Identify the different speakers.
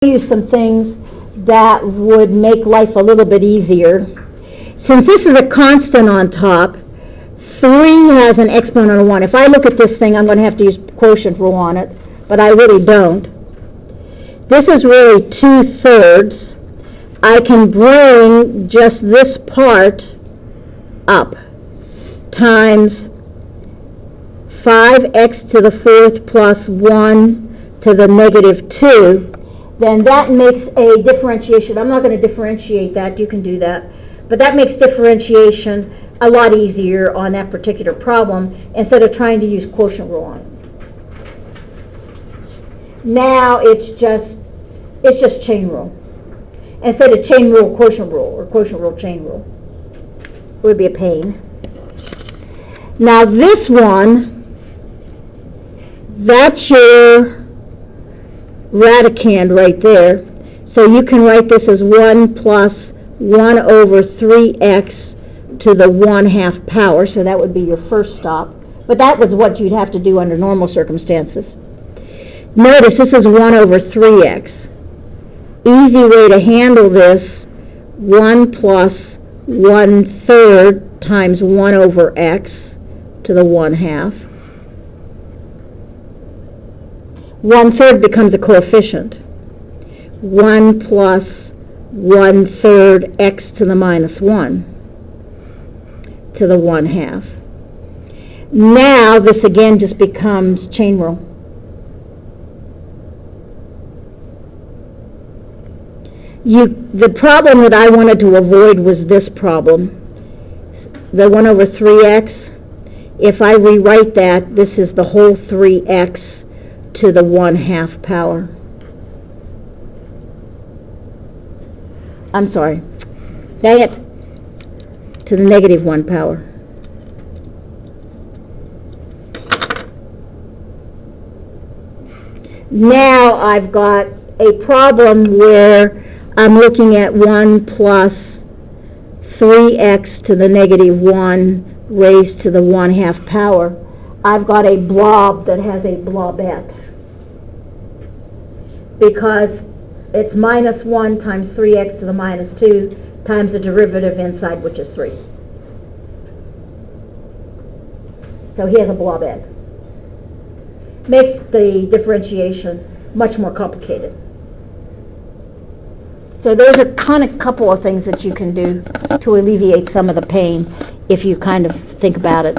Speaker 1: use some things that would make life a little bit easier. Since this is a constant on top, 3 has an exponent of 1. If I look at this thing, I'm going to have to use quotient rule on it, but I really don't. This is really 2/3. I can bring just this part up times 5x to the 4th plus 1 to the negative 2. Then that makes a differentiation. I'm not going to differentiate that. You can do that. But that makes differentiation a lot easier on that particular problem instead of trying to use quotient rule on it. Now it's just chain rule. Instead of chain rule, quotient rule, or quotient rule, chain rule. It would be a pain. Now this one, that's your radicand right there. So you can write this as 1 plus 1 over 3x to the 1/2 power. So that would be your first stop. But that was what you'd have to do under normal circumstances. Notice this is 1 over 3x. Easy way to handle this, 1 plus 1/3 times 1 over x to the 1/2. 1/3 becomes a coefficient. 1 plus 1/3 x to the minus 1 to the 1/2. Now this again just becomes chain rule. The problem that I wanted to avoid was this problem, the 1 over 3x. If I rewrite that, this is the whole 3x to the 1/2 power. I'm sorry, dang it, to the negative 1 power. Now I've got a problem where I'm looking at 1 plus 3x to the negative 1 raised to the 1/2 power. I've got a blob that has a blobette because it's minus 1 times 3x to the minus 2 times the derivative inside, which is 3. So he has a blobette. Makes the differentiation much more complicated. So there's a kind of couple of things that you can do to alleviate some of the pain if you kind of think about it.